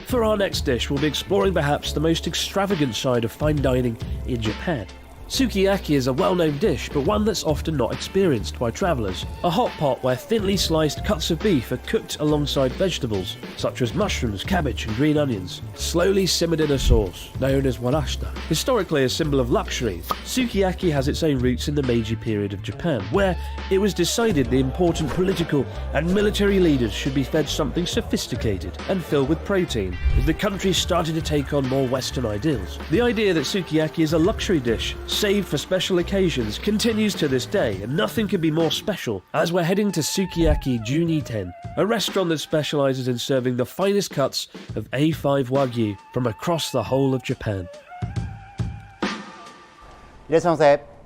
For our next dish, we'll be exploring perhaps the most extravagant side of fine dining in Japan. Sukiyaki is a well-known dish, but one that's often not experienced by travellers. A hot pot where thinly sliced cuts of beef are cooked alongside vegetables, such as mushrooms, cabbage and green onions, slowly simmered in a sauce, known as warashita. Historically a symbol of luxury, Sukiyaki has its own roots in the Meiji period of Japan, where it was decided the important political and military leaders should be fed something sophisticated and filled with protein, as the country started to take on more Western ideals. The idea that Sukiyaki is a luxury dish, saved for special occasions, continues to this day, and nothing could be more special as we're heading to Sukiyaki Juniten, a restaurant that specialises in serving the finest cuts of A5 Wagyu from across the whole of Japan. いらっしゃいませ。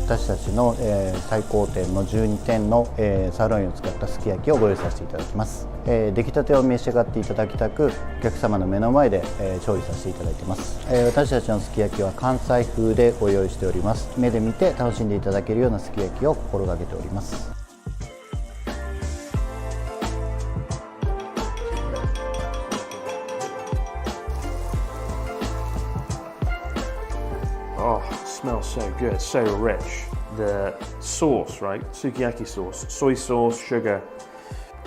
私たちの、最高点の12点の、サーロインを使ったすき焼きをご用意させていただきます。出来たてを召し上がっていただきたく、お客様の目の前で、調理させていただいています。私たちのすき焼きは関西風でご用意しております。目で見て楽しんでいただけるようなすき焼きを心がけております。Oh, it smells so good, so rich. The sauce, right? Sukiyaki sauce, soy sauce, sugar,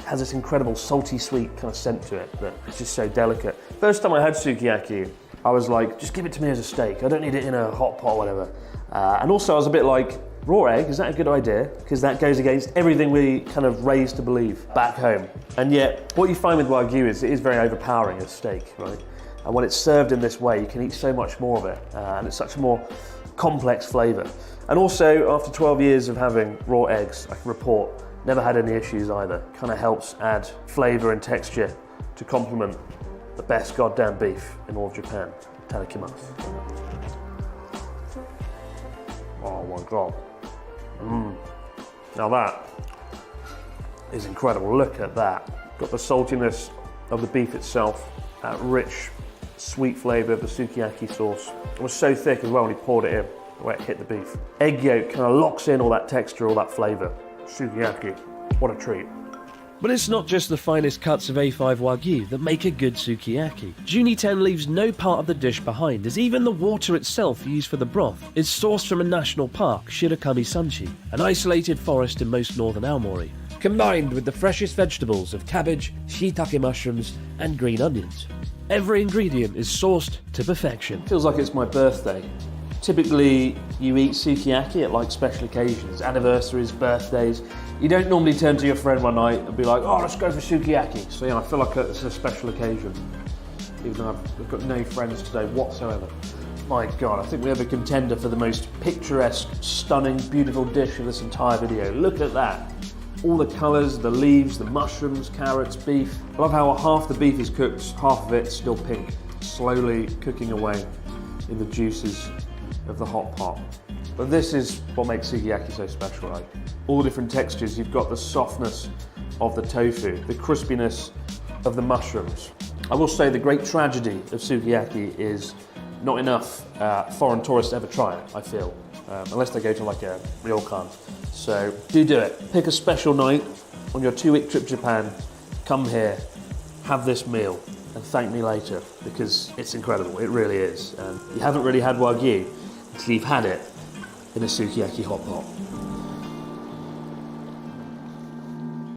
has this incredible salty sweet kind of scent to it that it's just so delicate. First time I had sukiyaki, I was like, just give it to me as a steak. I don't need it in a hot pot or whatever. And also I was a bit like, raw egg, is that a good idea? Because that goes against everything we kind of raised to believe back home. And yet, what you find with Wagyu is it is very overpowering as steak, right? And when it's served in this way, you can eat so much more of it, and it's such a more complex flavour. And also, after 12 years of having raw eggs, I can report, never had any issues either. Kind of helps add flavour and texture to complement the best goddamn beef in all of Japan. Itadakimasu. Oh my god. Now that is incredible. Look at that. Got the saltiness of the beef itself, that rich, sweet flavour of the sukiyaki sauce. It was so thick as well when he poured it in, where it hit the beef. Egg yolk kind of locks in all that texture, all that flavour. Sukiyaki, what a treat. But it's not just the finest cuts of A5 Wagyu that make a good sukiyaki. Juniten leaves no part of the dish behind, as even the water itself used for the broth is sourced from a national park, Shirakami-sanchi, an isolated forest in most northern Aomori, combined with the freshest vegetables of cabbage, shiitake mushrooms and green onions. Every ingredient is sourced to perfection. Feels like it's my birthday. Typically, you eat sukiyaki at like special occasions, anniversaries, birthdays. You don't normally turn to your friend one night and be like, oh, let's go for sukiyaki. So yeah, I feel like it's a special occasion, even though I've got no friends today whatsoever. My God, I think we have a contender for the most picturesque, stunning, beautiful dish of this entire video. Look at that. All the colours, the leaves, the mushrooms, carrots, beef. I love how half the beef is cooked, half of it's still pink, slowly cooking away in the juices of the hot pot. But this is what makes sukiyaki so special, right? All different textures. You've got the softness of the tofu, the crispiness of the mushrooms. I will say the great tragedy of sukiyaki is not enough foreign tourists ever try it, I feel, unless they go to like a ryokan. So do it. Pick a special night on your 2-week trip to Japan, come here, have this meal, and thank me later, because it's incredible, it really is. And you haven't really had Wagyu until you've had it in a sukiyaki hot pot.